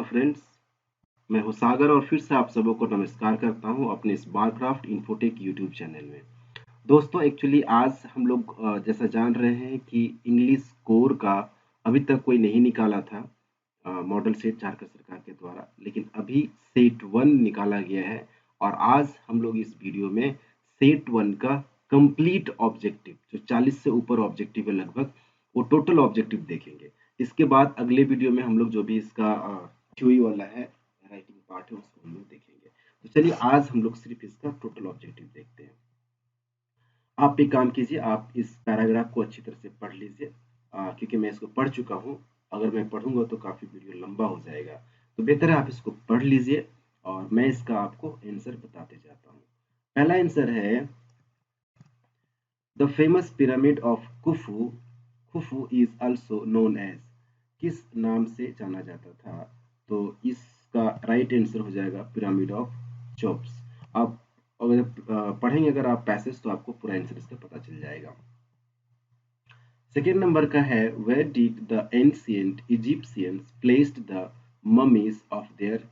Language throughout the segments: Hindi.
हेलो फ्रेंड्स, मैं हूं सागर और फिर से आप सबों को नमस्कार करता हूं अपने स्मार्टक्राफ्ट इन्फोटेक यूट्यूब चैनल में। दोस्तों एक्चुअली आज हम लोग जैसा जान रहे हैं कि इंग्लिश कोर का अभी तक कोई नहीं निकाला था मॉडल सेट झारखंड सरकार के द्वारा, लेकिन अभी सेट 1 निकाला गया है और आज हम लोग इस वीडियो में सेट 1 का कंप्लीट ऑब्जेक्टिव जो 40 से ऊपर ऑब्जेक्टिव है लगभग, वो टोटल ऑब्जेक्टिव देखेंगे। इसके बाद अगले वीडियो में हम लोग जो भी इसका थ्योरी वाला है राइटिंग पार्ट है उसको हम लोग देखेंगे। तो चलिए आज हम लोग सिर्फ इसका टोटल ऑब्जेक्टिव देखते हैं। आप एक काम कीजिए, आप इस पैराग्राफ को अच्छी तरह से पढ़ लीजिए क्योंकि मैं इसको पढ़ चुका हूँ। अगर मैं पढ़ूंगा तो काफी वीडियो लंबा हो जाएगा, तो बेहतर है आप इसको पढ़ लीजिए और मैं इसका आपको आंसर बताते जाता हूँ। पहला आंसर है the famous pyramid of Khufu. Khufu is also known as, किस नाम से जाना जाता था? तो इसका राइट आंसर हो जाएगा पिरामिड ऑफ चोप्स। आप अगर पढ़ेंगे अगर आप पैसेज तो आपको पूरा आंसर इसका पता चल जाएगा। सेकेंड नंबर का है where did the ancient Egyptians placed the mummies of their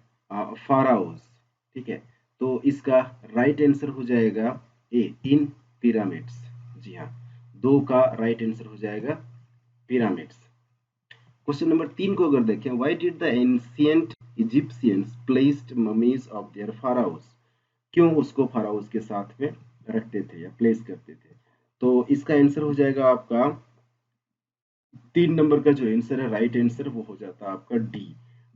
pharaohs. ठीक है, तो इसका राइट आंसर हो जाएगा ए इन पिरामिड्स। जी हाँ, दो का राइट आंसर हो जाएगा पिरामिड्स। क्वेश्चन नंबर 3 को अगर देखें, why did the ancient Egyptians placed mummies of their pharaohs, क्यों उसको फाराओज के साथ में रखते थे या प्लेस करते थे? तो इसका आंसर हो जाएगा आपका 3 नंबर का जो आंसर है राइट आंसर वो हो जाता है आपका D,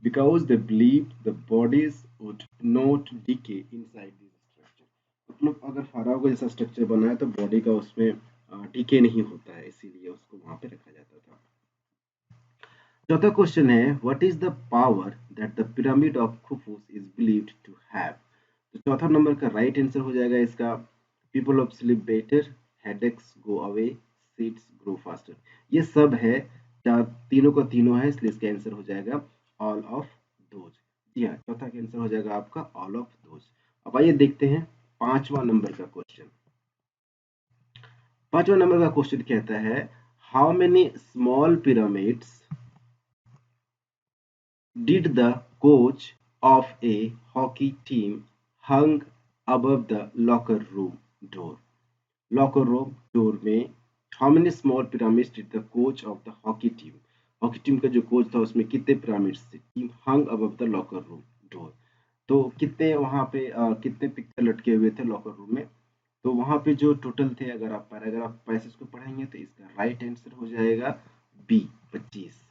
because they believe the bodies would not decay inside this structure. मतलब अगर फाराओ का जैसा स्ट्रक्चर बना है तो बॉडी का उसमें डिके नहीं होता है, इसीलिए उसको वहां पे रखा जाता था। चौथा क्वेश्चन है what is the power that the pyramid of Khufu's is believed to have. तो चौथा नंबर का राइट आंसर हो जाएगा इसका people of sleep better, headaches go away, seeds grow faster. ये सब है, चार तीनों का तीनों है, इसलिए इसका आंसर हो जाएगा ऑल ऑफ दोज। जी हाँ, चौथा का आंसर हो जाएगा आपका ऑल ऑफ दोज। अब आइए देखते हैं पांचवा नंबर का क्वेश्चन। पांचवा नंबर का क्वेश्चन कहता है how many small pyramids did the coach of a hockey team hung above the locker room door? Locker room door में how many small pyramids did the coach of the hockey team? Hockey team का जो कोच था उसमें कितने पिरामिड्स थे? Team hung above the locker room door, तो कितने वहां पे कितने पिक्चर लटके हुए थे लॉकर रूम में? तो वहां पे जो टोटल थे, अगर आप पैराग्राफ पैसेज को पढ़ेंगे तो इसका राइट आंसर हो जाएगा बी 25।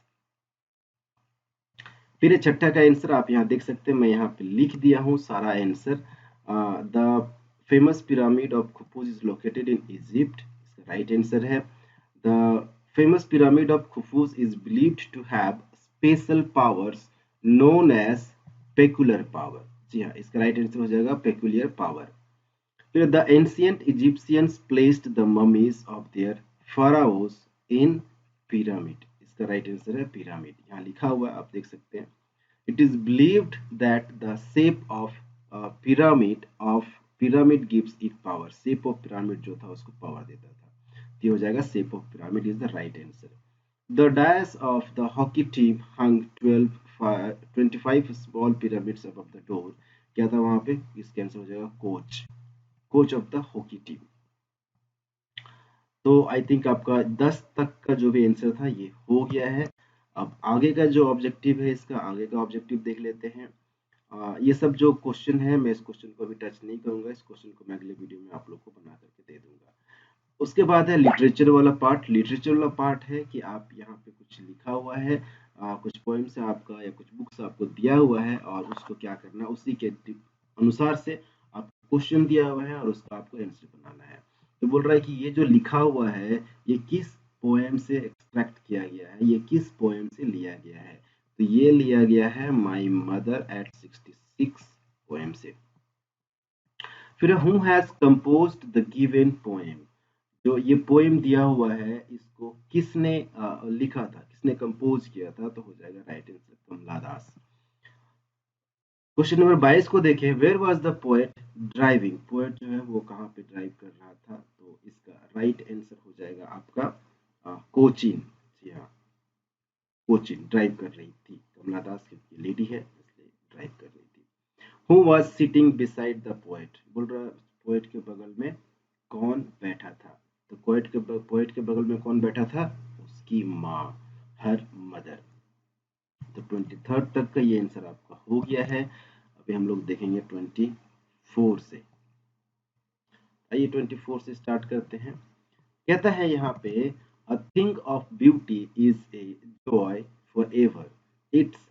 फिर छठा का आंसर आप यहाँ देख सकते हैं, मैं यहाँ पे लिख दिया हूँ सारा answer. The famous pyramid of Khufu's is located in Egypt, इसका राइट आंसर है। The famous pyramid of Khufu's is believed to have special powers known as peculiar power. जी हाँ, इसका राइट आंसर हो जाएगा पेकुलियर पावर। फिर the ancient Egyptians placed the mummies of their pharaohs in pyramid, इसका राइट आंसर है पिरामिड, यहाँ लिखा हुआ है आप देख सकते हैं। It is believed that the shape of pyramid gives it power. Shape of pyramid जो था उसको पावर देता था, ये हो जाएगा shape of pyramid is the right answer. The dais of the hockey team hung 25 small pyramids above the door. क्या था वहां पे? इसका आंसर हो जाएगा coach of the hockey team. तो आई थिंक आपका 10 तक का जो भी आंसर था ये हो गया है। अब आगे का जो ऑब्जेक्टिव है, इसका आगे का ऑब्जेक्टिव देख लेते हैं। ये सब जो क्वेश्चन है मैं इस क्वेश्चन को अभी टच नहीं करूंगा, इस क्वेश्चन को मैं अगले वीडियो में आप लोग को बना करके दे दूंगा। उसके बाद है लिटरेचर वाला पार्ट। लिटरेचर वाला पार्ट है कि आप यहाँ पे कुछ लिखा हुआ है, कुछ पोएम्स है आपका या कुछ बुक्स आपको दिया हुआ है और उसको क्या करना है, उसी के अनुसार से आप क्वेश्चन दिया हुआ है और उसका आपको आंसर बनाना है। तो बोल रहा है कि ये जो लिखा हुआ है ये किस पोएम से एक्सट्रैक्ट किया गया है, ये किस पोएम से लिया गया है? तो ये लिया गया है माई मदर एट 66 पोएम से। फिर who has composed the given poem, जो ये पोएम दिया हुआ है इसको किसने लिखा था, किसने कंपोज किया था? तो हो जाएगा right answer Kamala Das. Question number 22 को देखें, where was the poet driving. Poet जो है वो कहाँ पे ड्राइव कर रहा था? तो इसका राइट आंसर हो जाएगा आपका कोचीन। जी हाँ, कोचीन ड्राइव कर रही थी कमला दास क्योंकि लेडी है इसलिए ड्राइव कर रही थी। Who was sitting beside the poet, बोल रहा पोएट के बगल में कौन बैठा था। तो पोएट के बगल में कौन बैठा था, उसकी माँ, हर मदर। तो 23 तक का ये आंसर आपका हो गया है। अभी हम लोग देखेंगे 24 से। आइए 24 से स्टार्ट करते हैं। कहता है यहाँ पे अ thing of beauty is a joy for ever, it's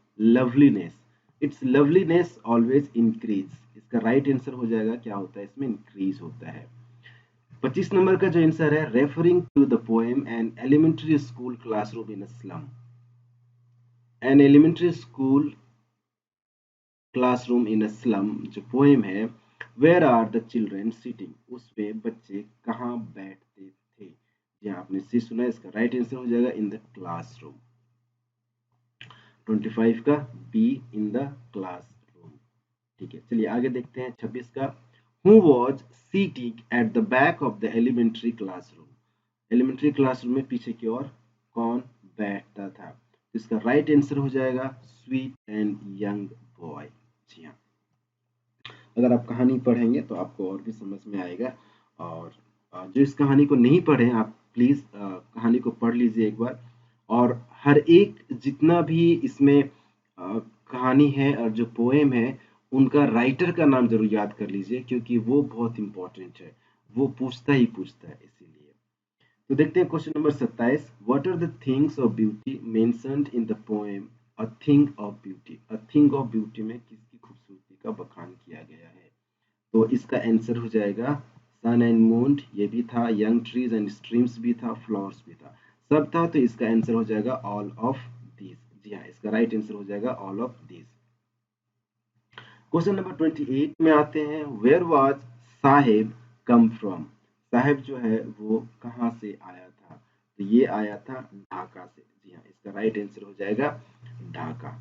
loveliness always increase. इसका राइट आंसर हो जाएगा, क्या होता है इसमें, इंक्रीज होता है। 25 नंबर का जो आंसर है, referring to the poem an elementary school classroom in slum, an elementary school classroom in slum जो पोएम है, where are the children sitting, उसमें बच्चे कहाँ बैठते थे। जी हाँ, आपने सी सुना, इसका राइट आंसर हो जाएगा इन द क्लासरूम। 25 का बी, इन द क्लासरूम। ठीक है, चलिए आगे देखते हैं 26 का। Who was sitting at the back of the elementary classroom, elementary classroom में पीछे की ओर कौन बैठता था। इसका राइट आंसर हो जाएगा स्वीट एंड यंग बॉय। जी हाँ, अगर आप कहानी पढ़ेंगे तो आपको और भी समझ में आएगा। और जो इस कहानी को नहीं पढ़े, आप प्लीज कहानी को पढ़ लीजिए एक बार। और हर एक जितना भी इसमें कहानी है और जो पोएम है, उनका राइटर का नाम जरूर याद कर लीजिए, क्योंकि वो बहुत इंपॉर्टेंट है, वो पूछता ही पूछता है इसीलिए। तो देखते हैं question number 27। What are the things of beauty mentioned in the poem a thing of beauty. A thing of beauty में किसकी खूबसूरती का बखान किया गया है। तो इसका आंसर हो जाएगा सन एंड मून, ये भी था, यंग ट्रीज एंड स्ट्रीम्स भी था, फ्लावर्स भी था, सब था। तो इसका आंसर हो जाएगा ऑल ऑफ दिस। जी हाँ, इसका राइट आंसर हो जाएगा all of this. Question number 28 में आते हैं। Where was Saheb come from, Saheb जो है वो कहाँ से आया था। तो ये आया था ढाका से। जी हाँ, इसका राइट आंसर हो जाएगा ढाका।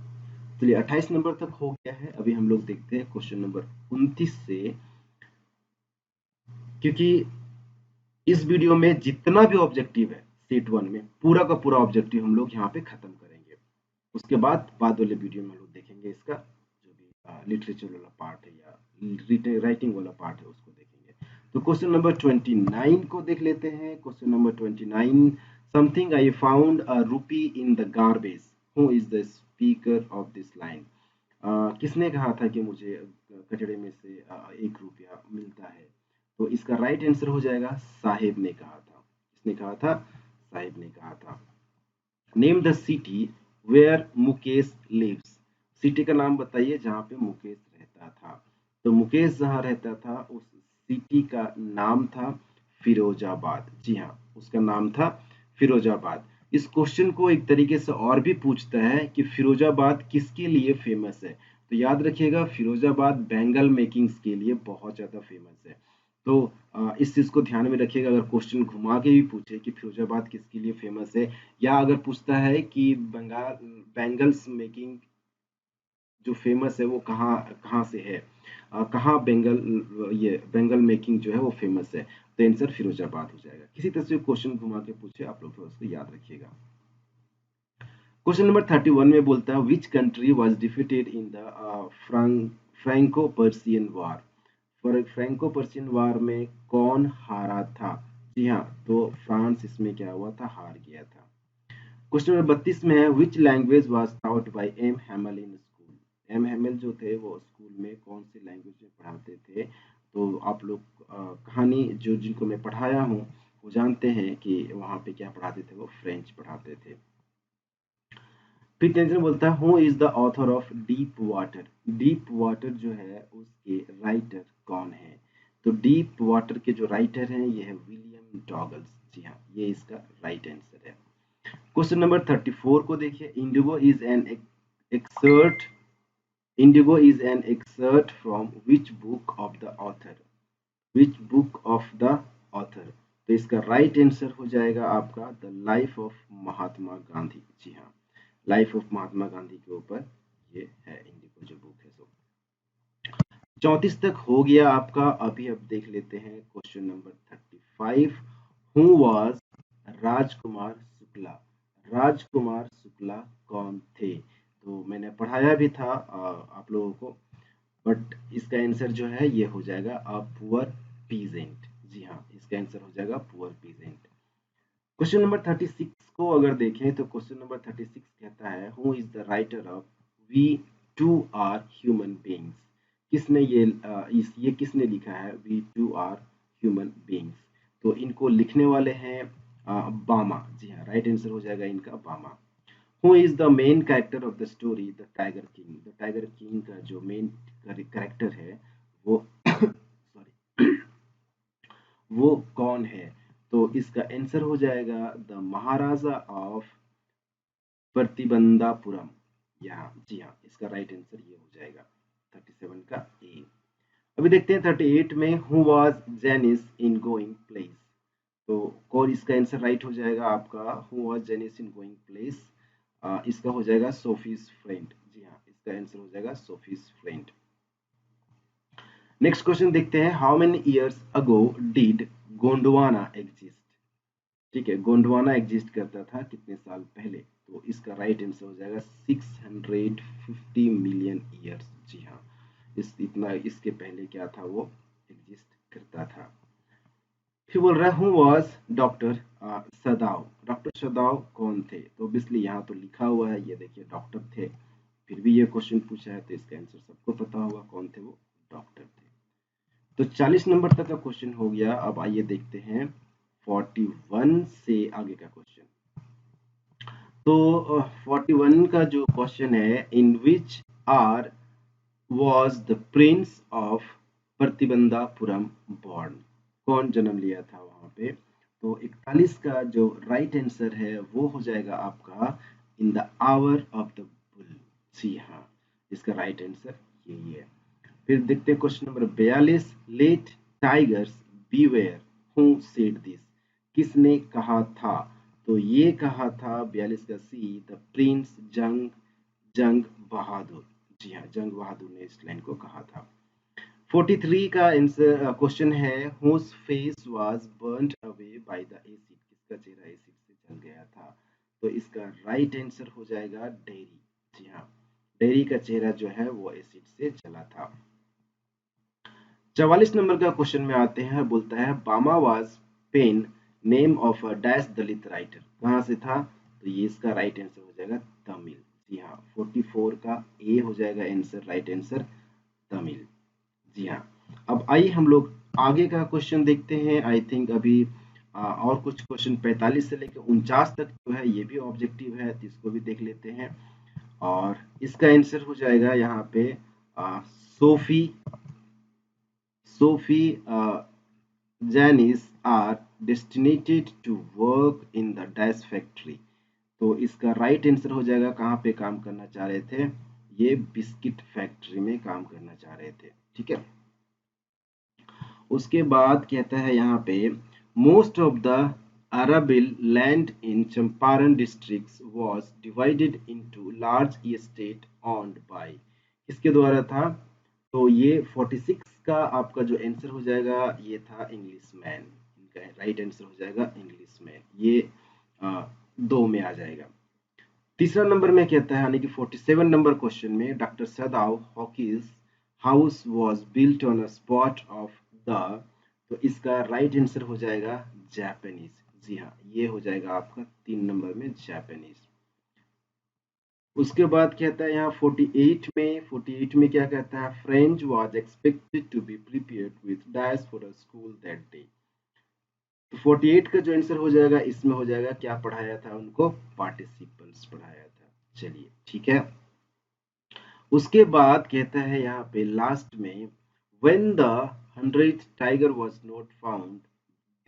चलिए 28 नंबर तक हो गया है। अभी हम लोग देखते हैं क्वेश्चन नंबर 29 से, क्योंकि इस वीडियो में जितना भी ऑब्जेक्टिव है सेट 1 में, पूरा का पूरा ऑब्जेक्टिव हम लोग यहाँ पे खत्म करेंगे। उसके बाद वाले वीडियो में हम लोग देखेंगे इसका जो भी लिटरेचर वाला पार्ट है या राइटिंग वाला पार्ट है, उसको देखेंगे। तो क्वेश्चन नंबर 29 को देख लेते हैं। Question number 29, something I found a rupee in the garbage, who is the speaker of this line. किसने कहा था कि मुझे कचड़े में से 1 रुपया मिलता है। तो इसका राइट आंसर हो जाएगा साहेब ने कहा था। किसने कहा था, साहेब ने कहा था। Name the city where Mukesh lives, city का नाम बताइए जहाँ पे मुकेश रहता था। तो मुकेश जहाँ रहता था उस सिटी का नाम था फिरोजाबाद। जी हाँ, उसका नाम था फिरोजाबाद। इस क्वेश्चन को एक तरीके से और भी पूछता है कि फिरोजाबाद किसके लिए फेमस है। तो याद रखिएगा, फिरोजाबाद बैंगल मेकिंग्स के लिए बहुत ज्यादा फेमस है। तो इस चीज को ध्यान में रखिएगा। अगर क्वेश्चन घुमा के भी पूछे कि फिरोजाबाद किसके लिए फेमस है, या अगर पूछता है कि बंगाल बैंगल्स मेकिंग जो फेमस है वो कहाँ कहाँ से है, कहाँ बेंगल मेकिंग जो है वो फेमस है, तो आंसर फिरोजाबाद हो जाएगा। किसी तरह से क्वेश्चन घुमा के पूछे, आप लोग थोड़ा उसको याद रखिएगा। क्वेश्चन नंबर 31 में बोलता है which country was defeated in the Franco Persian war. Franco Persian war में कौन हारा था। जी हाँ, तो फ्रांस इसमें क्या हुआ था, हार गया था। क्वेश्चन नंबर 32 में है which language was taught by M Hamel in school. M Hamel जो थे वो स्कूल में कौन सी लैंग्वेज में पढ़ाते थे। तो आप लोग कहानी जो जिनको मैं पढ़ाया हूँ वो जानते हैं कि वहाँ पे क्या पढ़ाते थे, वो फ्रेंच पढ़ाते थे। फिर टेंशन बोलता है who is the author of deep water. Deep water जो है उसके राइटर कौन है। तो डीप वाटर के जो राइटर हैं ये है विलियम डॉगल्स। जी हाँ, ये इसका राइट आंसर है। क्वेश्चन नंबर 34 को देखिए। Exert Indigo is an exert from which book of the author. Which book of the author. तो इसका राइट आंसर हो जाएगा आपका the life of Mahatma Gandhi. जी हाँ, लाइफ ऑफ महात्मा गांधी के ऊपर ये है इंडिगो जो बुक है। सो 34 तक हो गया आपका। अभी अब देख लेते हैं question number 35। Who was Rajkumar Shukla. Rajkumar Shukla कौन थे। तो मैंने पढ़ाया भी था आप लोगों को, बट इसका आंसर जो है ये हो जाएगा अ पुअर पीजेंट। जी हाँ, इसका आंसर हो जाएगा पुअर पीजेंट। क्वेश्चन नंबर 36 को अगर देखें तो क्वेश्चन नंबर 36 कहता है who is the writer of we two are human beings. किसने ये किसने लिखा है we two are human beings. तो इनको लिखने वाले हैं बामा। जी हाँ, राइट आंसर हो जाएगा इनका बामा। Who is the main character of the story the tiger king. The tiger king का जो मेन कैरेक्टर है वो सॉरी वो कौन है। तो इसका आंसर हो जाएगा द महाराजा ऑफ प्रतिबंधापुरम। यहाँ जी हाँ, इसका राइट आंसर ये हो जाएगा 37 का ए। अभी देखते हैं 38 में who was Jansie in going places. तो कौन इसका आंसर राइट हो जाएगा आपका who was Jansie in going places. इसका हो जाएगा सोफीज फ्रेंड। जी हाँ, इसका आंसर हो जाएगा सोफीज फ्रेंड। नेक्स्ट क्वेश्चन देखते हैं how many years ago did Gondwana exist. ठीक है, गोंडवाना एग्जिस्ट करता था कितने साल पहले। तो इसका राइट आंसर हो जाएगा 650 मिलियन ईयर्स। जी हाँ, इसके पहले क्या था वो एग्जिस्ट करता था। फिर बोल रहा है हु वाज डॉक्टर सदाव। डॉक्टर सदाव कौन थे। तो ऑब्वियसली यहाँ तो लिखा हुआ है, ये देखिए डॉक्टर थे, फिर भी ये क्वेश्चन पूछा है तो इसका आंसर सबको पता होगा कौन थे वो डॉक्टर थे। तो 40 नंबर तक का क्वेश्चन हो गया। अब आइए देखते हैं 41 से आगे का क्वेश्चन। तो 41 का जो क्वेश्चन है in which year was the prince of Pratibandhapuram born. कौन जन्म लिया था वहां पे। तो 41 का जो राइट आंसर है वो हो जाएगा आपका in the hour of the bull. जी हाँ, इसका राइट आंसर यही है। फिर देखते हैं question number 42 let tigers beware who said this. किसने कहा था। तो ये कहा था 42 का सी द प्रिंस जंग जंग बहादुर। जी हाँ, जंग बहादुर ने इस लाइन को कहा था। 43 का आंसर क्वेश्चन है whose face was burned away by the acid. किसका चेहरा एसिड से जल गया था। तो इसका राइट आंसर हो जाएगा डेरी। जी हाँ, डेरी का चेहरा जो है वो एसिड से जला था। 44 नंबर का क्वेश्चन में आते हैं, बोलता है Bama was pen name of a dash Dalit writer. कहाँ से था। तो ये इसका राइट आंसर हो जाएगा तमिल। जी हाँ, 44 का ए हो जाएगा आंसर, राइट आंसर तमिल। जी हाँ, अब आइए हम लोग आगे का क्वेश्चन देखते हैं। आई थिंक अभी और कुछ क्वेश्चन 45 से लेकर 49 तक जो है ये भी ऑब्जेक्टिव है, तो इसको भी देख लेते हैं। और इसका आंसर हो जाएगा यहाँ पे Sophie Sophie Jansie are destinated to work in the dash factory. तो इसका राइट आंसर हो जाएगा कहाँ पे काम करना चाह रहे थे। ये बिस्किट फैक्ट्री में काम करना चाह रहे थे। ठीक है, उसके बाद कहता है यहाँ पे most of the arable land in Champaran district was divided into large estate owned by. किसके द्वारा था। तो ये 46 का आपका जो आंसर हो जाएगा ये था इंग्लिश मैन। इनका राइट आंसर हो जाएगा इंग्लिश मैन। ये दो में आ जाएगा। तीसरा नंबर में कहता है यानी कि 47 नंबर क्वेश्चन में doctor सदाव Hawking's house was built on a spot of the. तो इसका राइट आंसर हो जाएगा जापानीज। जी हाँ, ये हो जाएगा आपका 3 नंबर में जापानीज। उसके बाद कहता है यहाँ 48 में क्या कहता है French was expected to be prepared with dash for a school that day. तो 48 का जो आंसर हो जाएगा इसमें हो जाएगा क्या पढ़ाया था उनको पार्टिसिपल्स पढ़ाया था। चलिए ठीक है, उसके बाद कहता है यहाँ पे लास्ट में when the 100th tiger was not found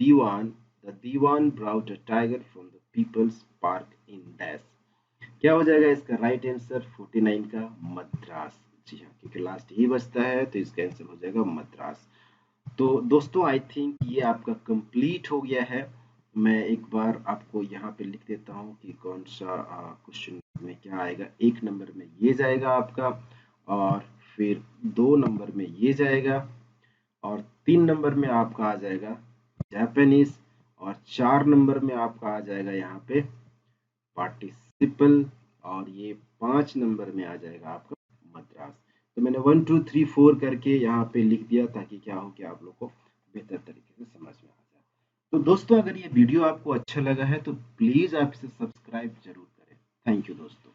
Diwan the Diwan brought a tiger from the people's park in dash। क्या हो जाएगा इसका राइट आंसर 49 का मद्रास। जी हाँ, क्योंकि लास्ट ही बचता है तो इसका आंसर हो जाएगा मद्रास। तो दोस्तों आई थिंक ये आपका कंप्लीट हो गया है। मैं एक बार आपको यहाँ पे लिख देता हूँ कि कौन सा क्वेश्चन में क्या आएगा। 1 नंबर में ये जाएगा आपका, और फिर 2 नंबर में ये जाएगा, और 3 नंबर में आपका आ जाएगा जापानीज, और 4 नंबर में आपका आ जाएगा यहाँ पे पार्टिसिपल, और ये 5 नंबर में आ जाएगा आपका मद्रास। तो मैंने 1 2 3 4 करके यहाँ पे लिख दिया ताकि क्या हो कि आप लोग को बेहतर तरीके से समझ में आ जाए। तो दोस्तों अगर ये वीडियो आपको अच्छा लगा है तो प्लीज आप इसे सब्सक्राइब जरूर करें। थैंक यू दोस्तों।